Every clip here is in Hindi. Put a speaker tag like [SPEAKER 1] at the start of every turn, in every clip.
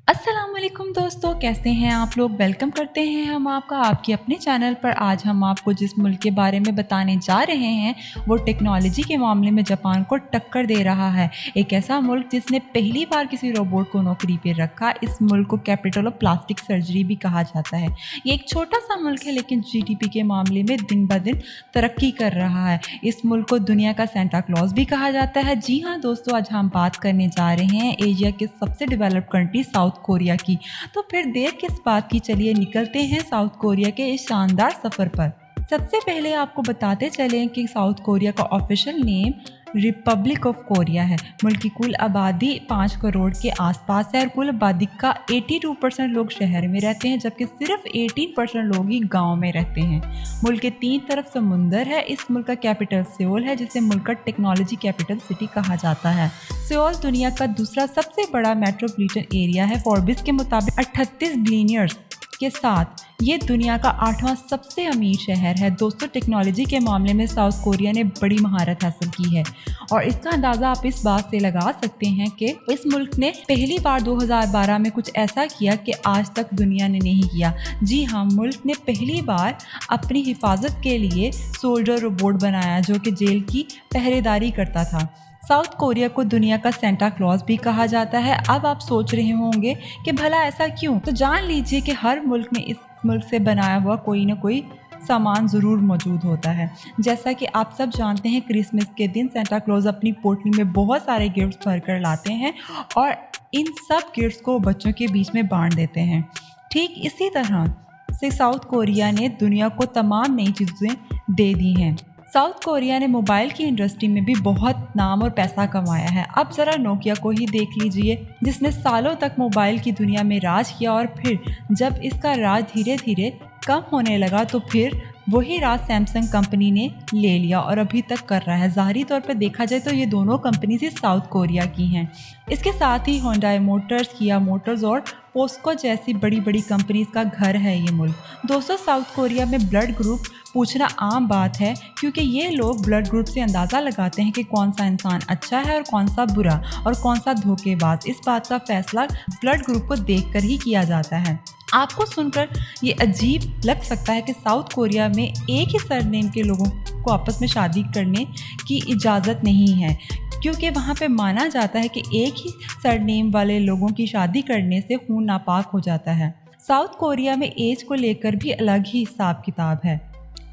[SPEAKER 1] अस्सलामुअलैकुम दोस्तों, कैसे हैं आप लोग। वेलकम करते हैं हम आपका आपके अपने चैनल पर। आज हम आपको जिस मुल्क के बारे में बताने जा रहे हैं वो टेक्नोलॉजी के मामले में जापान को टक्कर दे रहा है। एक ऐसा मुल्क जिसने पहली बार किसी रोबोट को नौकरी पर रखा। इस मुल्क को कैपिटल ऑफ प्लास्टिक सर्जरी भी कहा जाता है। ये एक छोटा सा मुल्क है लेकिन जीडीपी के मामले में दिन ब दिन तरक्की कर रहा है। इस मुल्क को दुनिया का सेंटा क्लॉज भी कहा जाता है। जी हाँ दोस्तों, आज हम बात करने जा रहे हैं एशिया के सबसे डेवलप्ड कंट्री साउथ कोरिया की। तो फिर देर किस बात की, चलिए निकलते हैं साउथ कोरिया के इस शानदार सफर पर। सबसे पहले आपको बताते चलें कि साउथ कोरिया का official name Republic of Korea है। मुल्क की कुल आबादी 5 करोड़ के आसपास है और कुल आबादी का 82% लोग शहर में रहते हैं, जबकि सिर्फ 18% लोग ही गांव में रहते हैं। मुल्क के 3 तरफ समुंदर है। इस मुल्क का कैपिटल सियोल है, जिसे मुल्क का टेक्नोलॉजी कैपिटल सिटी कहा जाता है। सियोल दुनिया का दूसरा सबसे बड़ा मेट्रोपॉलिटन एरिया है। फोर्ब्स के मुताबिक 38 बिलियनियर्स के साथ ये दुनिया का 8वां सबसे अमीर शहर है। दोस्तों, टेक्नोलॉजी के मामले में साउथ कोरिया ने बड़ी महारत हासिल की है और इसका अंदाज़ा आप इस बात से लगा सकते हैं कि इस मुल्क ने पहली बार 2012 में कुछ ऐसा किया कि आज तक दुनिया ने नहीं किया। जी हाँ, मुल्क ने पहली बार अपनी हिफाजत के लिए सोल्जर रोबोट बनाया जो कि जेल की पहरेदारी करता था। साउथ कोरिया को दुनिया का सेंटा क्लॉज भी कहा जाता है। अब आप सोच रहे होंगे कि भला ऐसा क्यों, तो जान लीजिए कि हर मुल्क में इस मुल्क से बनाया हुआ कोई ना कोई सामान ज़रूर मौजूद होता है। जैसा कि आप सब जानते हैं, क्रिसमस के दिन सेंटा क्लॉज अपनी पोटली में बहुत सारे गिफ्ट्स भर कर लाते हैं और इन सब गिफ्ट्स को बच्चों के बीच में बांट देते हैं। ठीक इसी तरह से साउथ कोरिया ने दुनिया को तमाम नई चीज़ें दे दी हैं। साउथ कोरिया ने मोबाइल की इंडस्ट्री में भी बहुत नाम और पैसा कमाया है। अब ज़रा नोकिया को ही देख लीजिए, जिसने सालों तक मोबाइल की दुनिया में राज किया और फिर जब इसका राज धीरे धीरे कम होने लगा तो फिर वही राज सैमसंग कंपनी ने ले लिया और अभी तक कर रहा है। ज़ाहिरी तौर पर देखा जाए तो ये दोनों कंपनीज ही साउथ कोरिया की हैं। इसके साथ ही होंडा मोटर्स, किया मोटर्स और पोस्को जैसी बड़ी बड़ी कंपनीज का घर है ये मुल्क। दोस्तों, साउथ कोरिया में ब्लड ग्रुप पूछना आम बात है क्योंकि ये लोग ब्लड ग्रुप से अंदाज़ा लगाते हैं कि कौन सा इंसान अच्छा है और कौन सा बुरा और कौन सा धोखेबाज। इस बात का फैसला ब्लड ग्रुप को देखकर ही किया जाता है। आपको सुनकर ये अजीब लग सकता है कि साउथ कोरिया में एक ही सरनेम के लोगों को आपस में शादी करने की इजाज़त नहीं है, क्योंकि वहाँ पे माना जाता है कि एक ही सरनेम वाले लोगों की शादी करने से खून नापाक हो जाता है। साउथ कोरिया में एज को लेकर भी अलग ही हिसाब किताब है।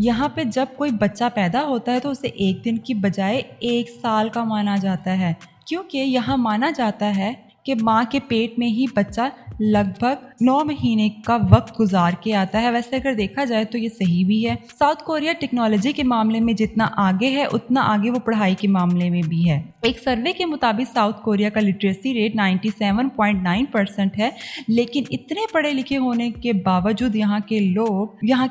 [SPEAKER 1] यहाँ पे जब कोई बच्चा पैदा होता है तो उसे एक दिन की बजाय 1 साल का माना जाता है, क्योंकि यहाँ माना जाता है कि माँ के पेट में ही बच्चा लगभग 9 महीने का वक्त गुजार के आता है। वैसे अगर देखा जाए तो ये सही भी है। साउथ कोरिया टेक्नोलॉजी के मामले में जितना आगे है उतना आगे वो पढ़ाई के मामले में भी है। एक सर्वे के मुताबिक साउथ कोरिया का लिटरेसी रेट 97.9% है, लेकिन इतने पढ़े लिखे होने के बावजूद यहाँ के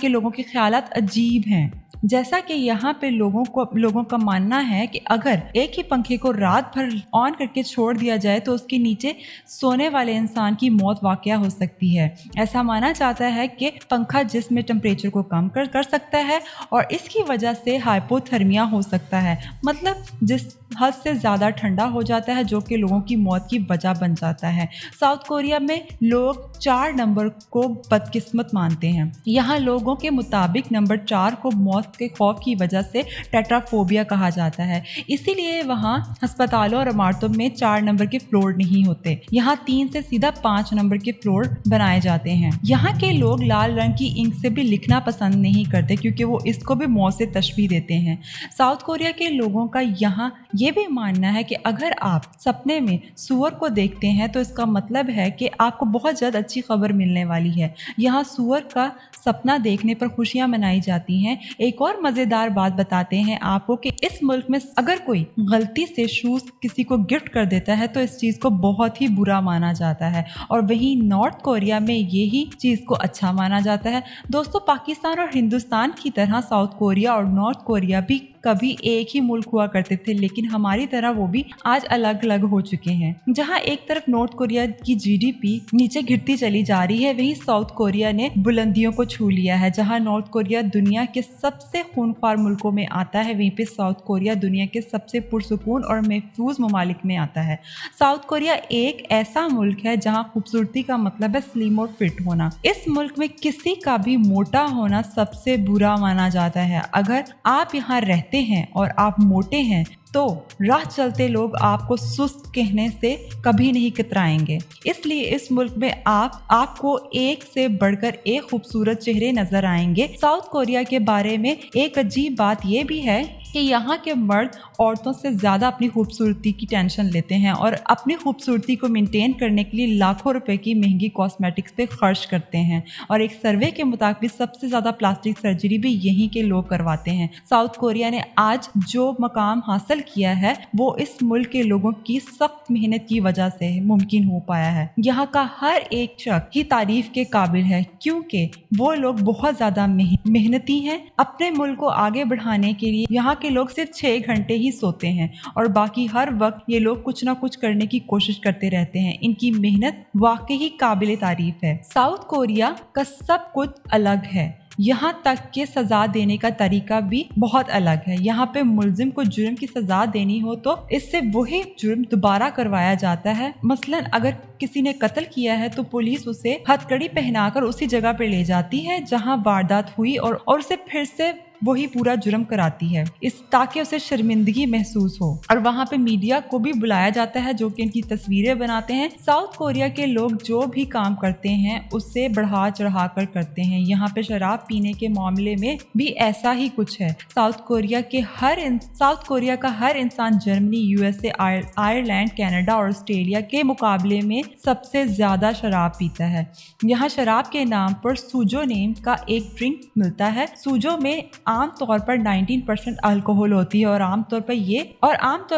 [SPEAKER 1] लोगों के ख्यालात अजीब हैं। जैसा कि यहाँ पे लोगों का मानना है कि अगर एक ही पंखे को रात भर ऑन करके छोड़ दिया जाए तो उसके नीचे सोने वाले इंसान की मौत वाक़या हो सकती है। ऐसा माना जाता है कि पंखा जिस्म टेम्परेचर को कम कर सकता है और इसकी वजह से हाइपोथर्मिया हो सकता है, मतलब जिस हद से ज़्यादा ठंडा हो जाता है जो कि लोगों की मौत की वजह बन जाता है। साउथ कोरिया में लोग 4 नंबर को बदकिस्मत मानते हैं। यहाँ लोगों के मुताबिक नंबर 4 को मौत के खौफ की वजह से टेट्राफोबिया कहा जाता है। इसीलिए वहाँ अस्पतालों और इमारतों में 4 नंबर के फ्लोर नहीं होते। यहाँ 3 से सीधा 5 नंबर के फ्लोर बनाए जाते हैं। यहाँ के लोग लाल रंग की इंक से भी लिखना पसंद नहीं करते क्योंकि वो इसको भी मौत से तशबीह देते हैं। साउथ कोरिया के लोगों का यहाँ ये भी मानना है कि अगर आप सपने में सूअर को देखते हैं तो इसका मतलब है कि आपको बहुत जल्द अच्छी खबर मिलने वाली है। यहाँ सूअर का सपना देखने पर खुशियाँ मनाई जाती हैं। एक और मज़ेदार बात बताते हैं आपको कि इस मुल्क में अगर कोई गलती से शूज़ किसी को गिफ्ट कर देता है तो इस चीज़ को बहुत ही बुरा माना जाता है और वहीं नॉर्थ कोरिया में यही चीज़ को अच्छा माना जाता है। दोस्तों, पाकिस्तान और हिंदुस्तान की तरह साउथ कोरिया और नॉर्थ कोरिया भी कभी एक ही मुल्क हुआ करते थे, लेकिन हमारी तरह वो भी आज अलग अलग हो चुके हैं। जहां एक तरफ नॉर्थ कोरिया की जीडीपी नीचे गिरती चली जा रही है, वहीं साउथ कोरिया ने बुलंदियों को छू लिया है। जहां नॉर्थ कोरिया दुनिया के सबसे सबसे खूनख्वार मुल्कों में आता है, वहीं पे साउथ कोरिया दुनिया के सबसे पुरसुकून और महफूज ममालिक में आता है। साउथ कोरिया एक ऐसा मुल्क है जहां खूबसूरती का मतलब है स्लिम और फिट होना। इस मुल्क में किसी का भी मोटा होना सबसे बुरा माना जाता है। अगर आप यहाँ रहते हैं और आप मोटे हैं तो राह चलते लोग आपको सुस्त कहने से कभी नहीं कतराएंगे। इसलिए इस मुल्क में आपको एक से बढ़कर एक खूबसूरत चेहरे नजर आएंगे। साउथ कोरिया के बारे में एक अजीब बात यह भी है कि यहाँ के मर्द औरतों से ज़्यादा अपनी खूबसूरती की टेंशन लेते हैं और अपनी खूबसूरती को मेंटेन करने के लिए लाखों रुपए की महंगी कॉस्मेटिक्स पे खर्च करते हैं। और एक सर्वे के मुताबिक सबसे ज़्यादा प्लास्टिक सर्जरी भी यहीं के लोग करवाते हैं। साउथ कोरिया ने आज जो मकाम हासिल किया है वो इस मुल्क के लोगों की सख्त मेहनत की वजह से मुमकिन हो पाया है। यहाँ का हर एक शख्स ही तारीफ के काबिल है क्योंकि वो लोग बहुत ज़्यादा मेहनती हैं। अपने मुल्क को आगे बढ़ाने के लिए यहाँ के लोग सिर्फ 6 घंटे ही सोते हैं और बाकी हर वक्त ये लोग कुछ ना कुछ करने की कोशिश करते रहते हैं। इनकी मेहनत वाकई काबिल तारीफ है। साउथ कोरिया का सब कुछ अलग है, यहाँ तक कि सजा देने का तरीका भी बहुत अलग है। यहाँ पे मुल्जिम को जुर्म की सजा देनी हो तो इससे वही जुर्म दोबारा करवाया जाता है। मसलन अगर किसी ने कत्ल किया है तो पुलिस उसे हथकड़ी पहनाकर उसी जगह पे ले जाती है जहाँ वारदात हुई और उसे फिर से वही पूरा जुर्म कराती है ताकि उसे शर्मिंदगी महसूस हो। और वहाँ पे मीडिया को भी बुलाया जाता है जो कि इनकी तस्वीरें बनाते हैं। साउथ कोरिया के लोग जो भी काम करते हैं उससे बढ़ा चढ़ा कर करते हैं। यहाँ पे शराब पीने के मामले में भी ऐसा ही कुछ है। साउथ कोरिया का हर इंसान जर्मनी, यूएसए, आयरलैंड, कनाडा और ऑस्ट्रेलिया के मुकाबले में सबसे ज्यादा शराब पीता है। यहाँ शराब के नाम पर सूजो नेम का एक ड्रिंक मिलता है। सूजो में आमतौर पर 19% अल्कोहल होती है और आमतौर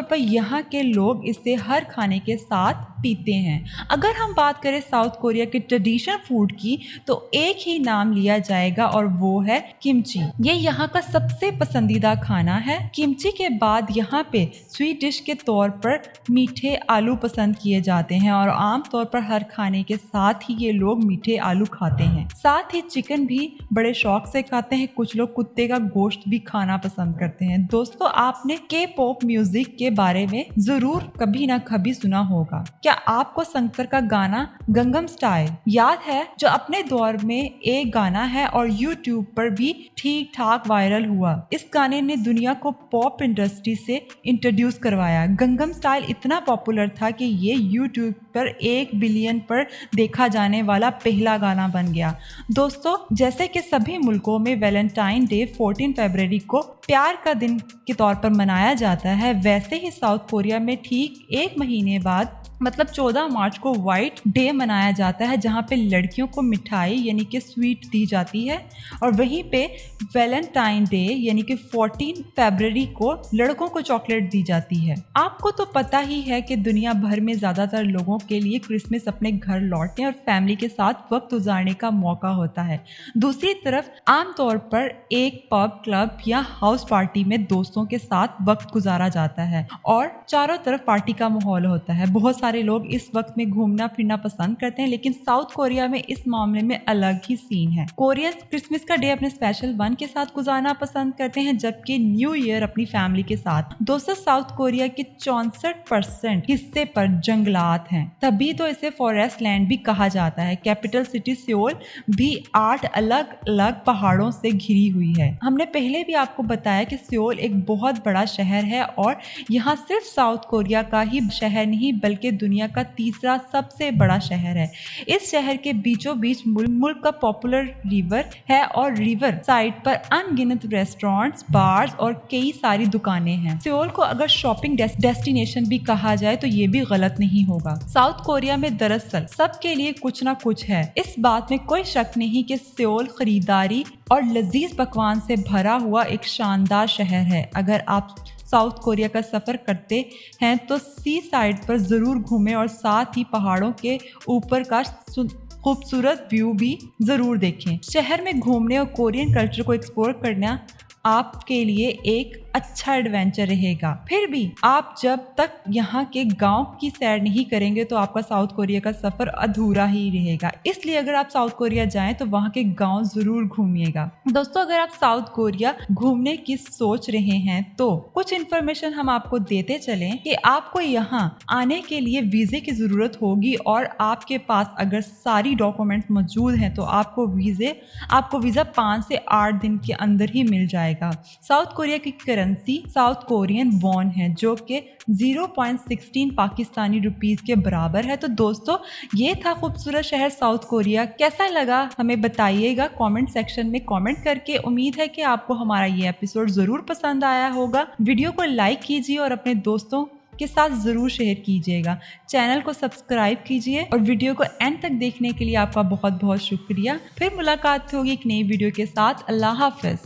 [SPEAKER 1] पर यहाँ के लोग इसे हर खाने के साथ पीते हैं। अगर हम बात करें साउथ कोरिया के ट्रेडिशनल फूड की तो एक ही नाम लिया जाएगा और वो है किमची। ये यहाँ का सबसे पसंदीदा खाना है। किमची के बाद यहाँ पे स्वीट डिश के तौर पर मीठे आलू पसंद किए जाते हैं और आमतौर पर हर खाने के साथ ही ये लोग मीठे आलू खाते हैं। साथ ही चिकन भी बड़े शौक से खाते हैं। कुछ लोग कुत्ते का गोश्त भी खाना पसंद करते हैं। दोस्तों, आपने के पॉप म्यूजिक के बारे में जरूर कभी ना कभी सुना होगा। क्या आपको शंकर का गाना गंगम स्टाइल याद है, जो अपने दौर में एक गाना है और यूट्यूब पर भी ठीक ठाक वायरल हुआ। इस गाने ने दुनिया को पॉप इंडस्ट्री से इंट्रोड्यूस करवाया। गंगम स्टाइल इतना पॉपुलर था कि ये यूट्यूब पर 1 बिलियन पर देखा जाने वाला पहला गाना बन गया। दोस्तों, जैसे कि सभी मुल्कों में वैलेंटाइन डे 14 फरवरी को प्यार का दिन के तौर पर मनाया जाता है, वैसे ही साउथ कोरिया में ठीक 1 महीने बाद मतलब 14 मार्च को व्हाइट डे मनाया जाता है, जहाँ पे लड़कियों को मिठाई यानी कि स्वीट दी जाती है और वहीं पे वैलेंटाइन डे यानी कि 14 फरवरी को लड़कों को चॉकलेट दी जाती है। आपको तो पता ही है कि दुनिया भर में ज्यादातर लोगों के लिए क्रिसमस अपने घर लौटने और फैमिली के साथ वक्त गुजारने का मौका होता है। दूसरी तरफ आमतौर पर एक पब, क्लब या हाउस पार्टी में दोस्तों के साथ वक्त गुजारा जाता है और चारों तरफ पार्टी का माहौल होता है। बहुत सारे लोग इस वक्त में घूमना फिरना पसंद करते हैं, लेकिन साउथ कोरिया में इस मामले में अलग ही सीन है। कोरियंस क्रिसमस का डे अपने स्पेशल वन के साथ गुजारना पसंद करते हैं, जबकि न्यू ईयर अपनी फैमिली के साथ। दोस्तों, साउथ कोरिया के 64% हिस्से पर जंगलात हैं, तभी तो इसे फॉरेस्ट लैंड भी कहा जाता है। कैपिटल सिटी सियोल भी 8 अलग अलग पहाड़ों से घिरी हुई है। हमने पहले भी आपको बताया कि सियोल एक बहुत बड़ा शहर है और यहाँ सिर्फ साउथ कोरिया का ही शहर नहीं बल्कि दुनिया का तीसरा सबसे बड़ा शहर है। इस शहर के बीचों बीच मुल्क का पॉपुलर रिवर है और रिवर साइड पर अनगिनत रेस्टोरेंट्स, बार्स और कई सारी दुकानें हैं। सियोल को अगर शॉपिंग डेस्टिनेशन भी कहा जाए तो ये भी गलत नहीं होगा। साउथ कोरिया में दरअसल सबके लिए कुछ ना कुछ है। इस बात में कोई शक नहीं कि सियोल खरीदारी और लजीज पकवान से भरा हुआ एक शानदार शहर है। अगर आप साउथ कोरिया का सफ़र करते हैं तो सी साइड पर ज़रूर घूमें और साथ ही पहाड़ों के ऊपर का खूबसूरत व्यू भी ज़रूर देखें। शहर में घूमने और कोरियन कल्चर को एक्सप्लोर करना आपके लिए एक अच्छा एडवेंचर रहेगा। फिर भी आप जब तक यहाँ के गांव की सैर नहीं करेंगे तो आपका साउथ कोरिया का सफर अधूरा ही रहेगा। इसलिए अगर आप साउथ कोरिया जाएं तो वहाँ के गांव जरूर घूमिएगा। दोस्तों, अगर आप साउथ कोरिया घूमने की सोच रहे हैं तो कुछ इन्फॉर्मेशन हम आपको देते चलें कि आपको यहाँ आने के लिए वीजे की जरूरत होगी और आपके पास अगर सारी डॉक्यूमेंट्स मौजूद हैं तो आपको वीजा 5 से 8 दिन के अंदर ही मिल जाएगा। साउथ कोरिया की करेंसी साउथ कोरियन वॉन है जो कि 0.16 पाकिस्तानी रुपीस के बराबर है। तो दोस्तों, ये था खूबसूरत शहर साउथ कोरिया। कैसा लगा हमें बताइएगा कमेंट सेक्शन में कमेंट करके। उम्मीद है कि आपको हमारा ये एपिसोड जरूर पसंद आया होगा। वीडियो को लाइक कीजिए और अपने दोस्तों के साथ जरूर शेयर कीजिएगा। चैनल को सब्सक्राइब कीजिए और वीडियो को एंड तक देखने के लिए आपका बहुत बहुत शुक्रिया। फिर मुलाकात होगी एक नई वीडियो के साथ। अल्लाह हाफिज।